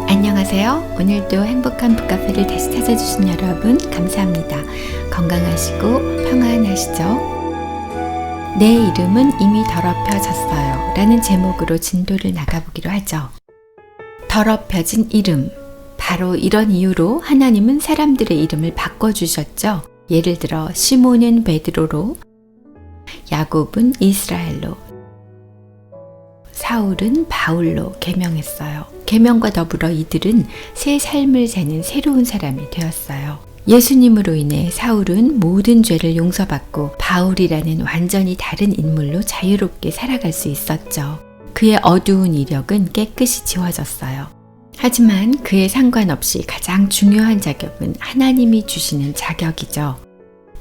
안녕하세요. 오늘도 행복한 북카페를 다시 찾아주신 여러분 감사합니다. 건강하시고 평안하시죠? 내 이름은 이미 더럽혀졌어요 라는 제목으로 진도를 나가보기로 하죠. 더럽혀진 이름, 바로 이런 이유로 하나님은 사람들의 이름을 바꿔주셨죠. 예를 들어 시몬은 베드로로, 야곱은 이스라엘로, 사울은 바울로 계명했어요. 계명과 더불어 이들은 새 삶을 사는 새로운 사람이 되었어요. 예수님으로 인해 사울은 모든 죄를 용서받고 바울이라는 완전히 다른 인물로 자유롭게 살아갈 수 있었죠. 그의 어두운 이력은 깨끗이 지워졌어요. 하지만 그에 상관없이 가장 중요한 자격은 하나님이 주시는 자격이죠.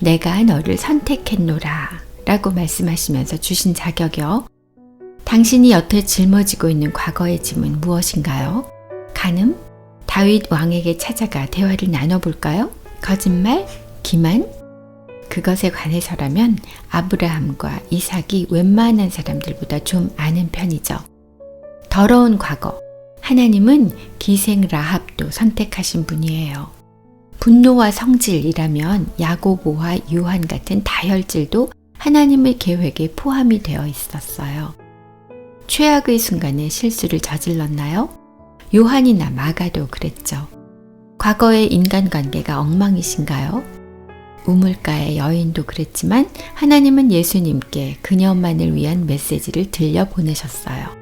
내가 너를 선택했노라 라고 말씀하시면서 주신 자격이요. 당신이 여태 짊어지고 있는 과거의 짐은 무엇인가요? 간음? 다윗 왕에게 찾아가 대화를 나눠볼까요? 거짓말? 기만? 그것에 관해서라면 아브라함과 이삭이 웬만한 사람들보다 좀 아는 편이죠. 더러운 과거. 하나님은 기생 라합도 선택하신 분이에요. 분노와 성질이라면 야고보와 요한 같은 다혈질도 하나님의 계획에 포함이 되어 있었어요. 최악의 순간에 실수를 저질렀나요? 요한이나 마가도 그랬죠. 과거의 인간관계가 엉망이신가요? 우물가의 여인도 그랬지만 하나님은 예수님께 그녀만을 위한 메시지를 들려보내셨어요.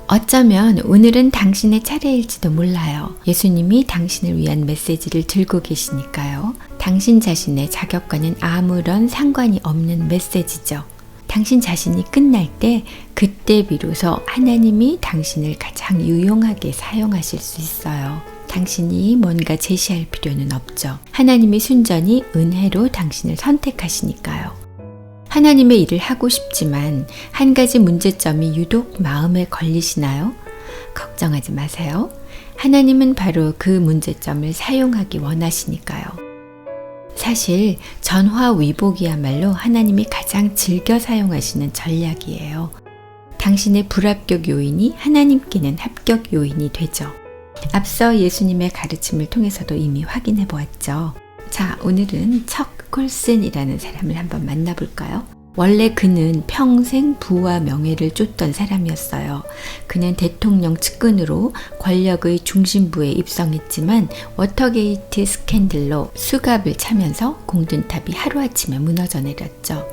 어쩌면 오늘은 당신의 차례일지도 몰라요. 예수님이 당신을 위한 메시지를 들고 계시니까요. 당신 자신의 자격과는 아무런 상관이 없는 메시지죠. 당신 자신이 끝날 때 그때 비로소 하나님이 당신을 가장 유용하게 사용하실 수 있어요. 당신이 뭔가 제시할 필요는 없죠. 하나님이 순전히 은혜로 당신을 선택하시니까요. 하나님의 일을 하고 싶지만 한 가지 문제점이 유독 마음에 걸리시나요? 걱정하지 마세요. 하나님은 바로 그 문제점을 사용하기 원하시니까요. 사실 전화위복이야말로 하나님이 가장 즐겨 사용하시는 전략이에요. 당신의 불합격 요인이 하나님께는 합격 요인이 되죠. 앞서 예수님의 가르침을 통해서도 이미 확인해 보았죠. 자, 오늘은 척 콜슨이라는 사람을 한번 만나볼까요? 원래 그는 평생 부와 명예를 쫓던 사람이었어요. 그는 대통령 측근으로 권력의 중심부에 입성했지만 워터게이트 스캔들로 수갑을 차면서 공든탑이 하루아침에 무너져 내렸죠.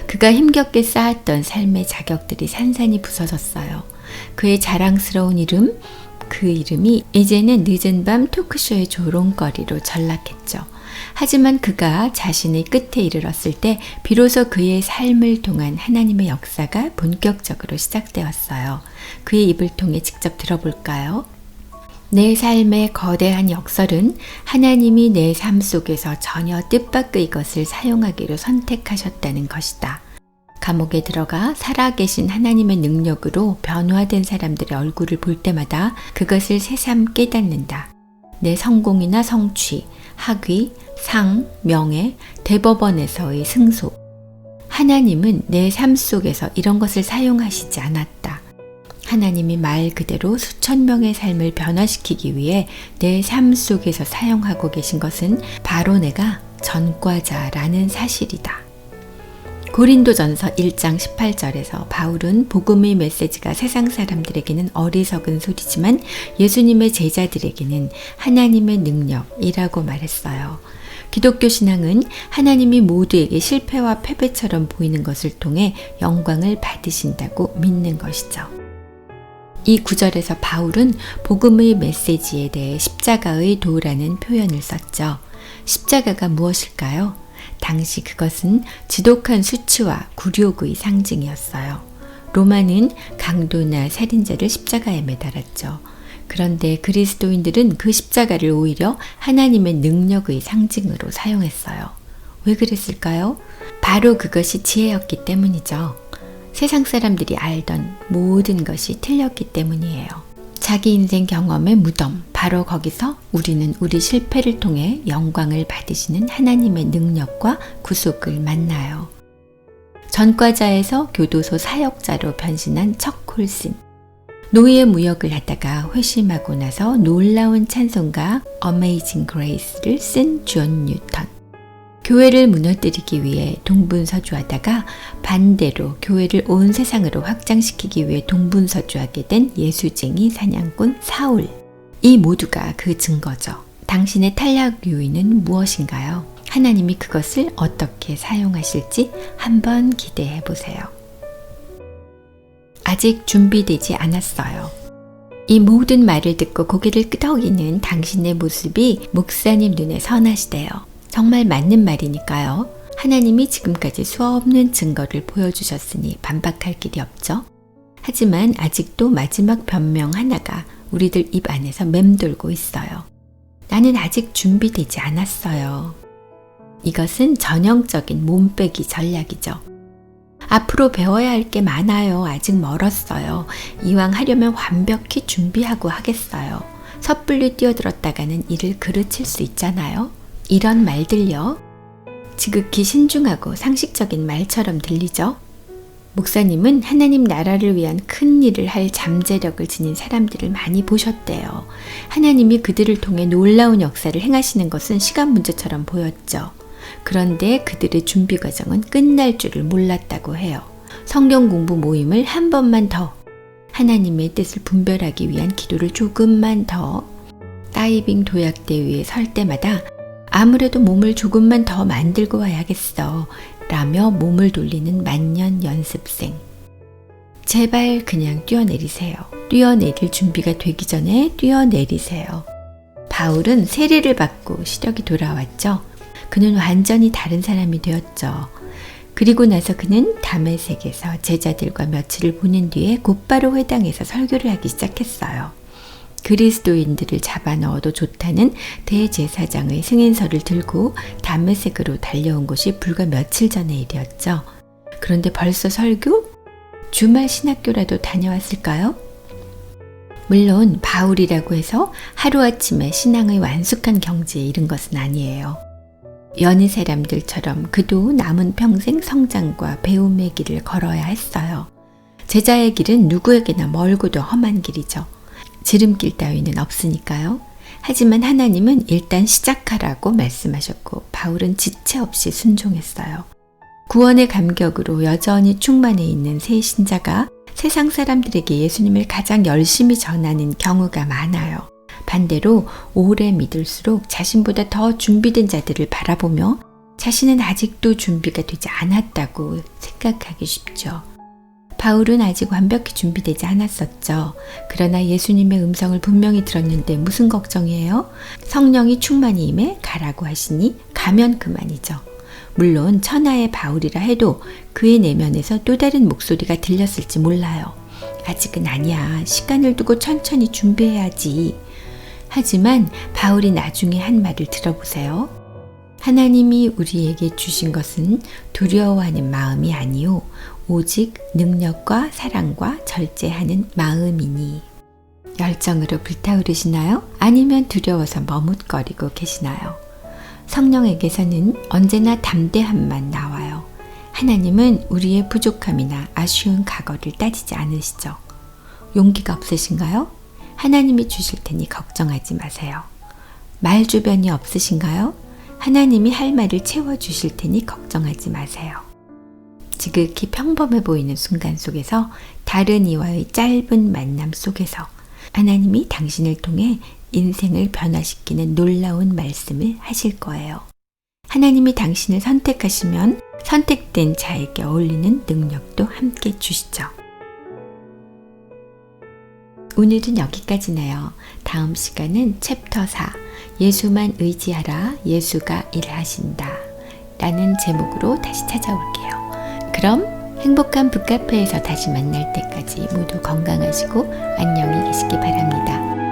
그가 힘겹게 쌓았던 삶의 자격들이 산산이 부서졌어요. 그의 자랑스러운 이름, 그 이름이 이제는 늦은 밤 토크쇼의 조롱거리로 전락했죠. 하지만 그가 자신의 끝에 이르렀을 때 비로소 그의 삶을 통한 하나님의 역사가 본격적으로 시작되었어요. 그의 입을 통해 직접 들어볼까요? 내 삶의 거대한 역설은 하나님이 내 삶 속에서 전혀 뜻밖의 것을 사용하기로 선택하셨다는 것이다. 감옥에 들어가 살아계신 하나님의 능력으로 변화된 사람들의 얼굴을 볼 때마다 그것을 새삼 깨닫는다. 내 성공이나 성취, 학위, 상, 명예, 대법원에서의 승소. 하나님은 내 삶 속에서 이런 것을 사용하시지 않았다. 하나님이 말 그대로 수천 명의 삶을 변화시키기 위해 내 삶 속에서 사용하고 계신 것은 바로 내가 전과자라는 사실이다. 고린도전서 1장 18절에서 바울은 복음의 메시지가 세상 사람들에게는 어리석은 소리지만 예수님의 제자들에게는 하나님의 능력이라고 말했어요. 기독교 신앙은 하나님이 모두에게 실패와 패배처럼 보이는 것을 통해 영광을 받으신다고 믿는 것이죠. 이 구절에서 바울은 복음의 메시지에 대해 십자가의 도라는 표현을 썼죠. 십자가가 무엇일까요? 당시 그것은 지독한 수치와 굴욕의 상징이었어요. 로마는 강도나 살인자를 십자가에 매달았죠. 그런데 그리스도인들은 그 십자가를 오히려 하나님의 능력의 상징으로 사용했어요. 왜 그랬을까요? 바로 그것이 지혜였기 때문이죠. 세상 사람들이 알던 모든 것이 틀렸기 때문이에요. 자, 자기 인생 경험의 무덤, 바로 거기서 우리는 우리 실패를 통해 영광을 받으시는 하나님의 능력과 구속을 만나요. 전과자에서 교도소 사역자로 변신한 척 콜슨. 노예 무역을 하다가 회심하고 나서 놀라운 찬송가 Amazing Grace를 쓴 존 뉴턴. 교회를 무너뜨리기 위해 동분서주하다가 반대로 교회를 온 세상으로 확장시키기 위해 동분서주하게 된 예수쟁이 사냥꾼 사울. 이 모두가 그 증거죠. 당신의 탈락 요인은 무엇인가요? 하나님이 그것을 어떻게 사용하실지 한번 기대해 보세요. 아직 준비되지 않았어요. 이 모든 말을 듣고 고개를 끄덕이는 당신의 모습이 목사님 눈에 선하시대요. 정말 맞는 말이니까요. 하나님이 지금까지 수없는 증거를 보여주셨으니 반박할 길이 없죠. 하지만 아직도 마지막 변명 하나가 우리들 입 안에서 맴돌고 있어요. 나는 아직 준비되지 않았어요. 이것은 전형적인 몸빼기 전략이죠. 앞으로 배워야 할 게 많아요. 아직 멀었어요. 이왕 하려면 완벽히 준비하고 하겠어요. 섣불리 뛰어들었다가는 일을 그르칠 수 있잖아요. 이런 말들요. 지극히 신중하고 상식적인 말처럼 들리죠? 목사님은 하나님 나라를 위한 큰 일을 할 잠재력을 지닌 사람들을 많이 보셨대요. 하나님이 그들을 통해 놀라운 역사를 행하시는 것은 시간 문제처럼 보였죠. 그런데 그들의 준비 과정은 끝날 줄을 몰랐다고 해요. 성경 공부 모임을 한 번만 더, 하나님의 뜻을 분별하기 위한 기도를 조금만 더, 다이빙 도약대회에 설 때마다 아무래도 몸을 조금만 더 만들고 와야겠어 라며 몸을 돌리는 만년 연습생. 제발 그냥 뛰어내리세요. 뛰어내릴 준비가 되기 전에 뛰어내리세요. 바울은 세례를 받고 시력이 돌아왔죠. 그는 완전히 다른 사람이 되었죠. 그리고 나서 그는 다메섹에서 제자들과 며칠을 보낸 뒤에 곧바로 회당에서 설교를 하기 시작했어요. 그리스도인들을 잡아넣어도 좋다는 대제사장의 승인서를 들고 다메섹으로 달려온 것이 불과 며칠 전의 일이었죠. 그런데 벌써 설교? 주말 신학교라도 다녀왔을까요? 물론 바울이라고 해서 하루아침에 신앙의 완숙한 경지에 이른 것은 아니에요. 연희 사람들처럼 그도 남은 평생 성장과 배움의 길을 걸어야 했어요. 제자의 길은 누구에게나 멀고도 험한 길이죠. 지름길 따위는 없으니까요. 하지만 하나님은 일단 시작하라고 말씀하셨고 바울은 지체 없이 순종했어요. 구원의 감격으로 여전히 충만해 있는 새 신자가 세상 사람들에게 예수님을 가장 열심히 전하는 경우가 많아요. 반대로 오래 믿을수록 자신보다 더 준비된 자들을 바라보며 자신은 아직도 준비가 되지 않았다고 생각하기 쉽죠. 바울은 아직 완벽히 준비되지 않았었죠. 그러나 예수님의 음성을 분명히 들었는데 무슨 걱정이에요? 성령이 충만히 임해 가라고 하시니 가면 그만이죠. 물론 천하의 바울이라 해도 그의 내면에서 또 다른 목소리가 들렸을지 몰라요. 아직은 아니야. 시간을 두고 천천히 준비해야지. 하지만 바울이 나중에 한 말을 들어보세요. 하나님이 우리에게 주신 것은 두려워하는 마음이 아니요 오직 능력과 사랑과 절제하는 마음이니. 열정으로 불타오르시나요? 아니면 두려워서 머뭇거리고 계시나요? 성령에게서는 언제나 담대함만 나와요. 하나님은 우리의 부족함이나 아쉬운 과거를 따지지 않으시죠. 용기가 없으신가요? 하나님이 주실 테니 걱정하지 마세요. 말 주변이 없으신가요? 하나님이 할 말을 채워주실 테니 걱정하지 마세요. 지극히 평범해 보이는 순간 속에서 다른 이와의 짧은 만남 속에서 하나님이 당신을 통해 인생을 변화시키는 놀라운 말씀을 하실 거예요. 하나님이 당신을 선택하시면 선택된 자에게 어울리는 능력도 함께 주시죠. 오늘은 여기까지네요. 다음 시간은 챕터 4 예수만 의지하라 예수가 일하신다 라는 제목으로 다시 찾아올게요. 그럼 행복한 북카페에서 다시 만날 때까지 모두 건강하시고 안녕히 계시기 바랍니다.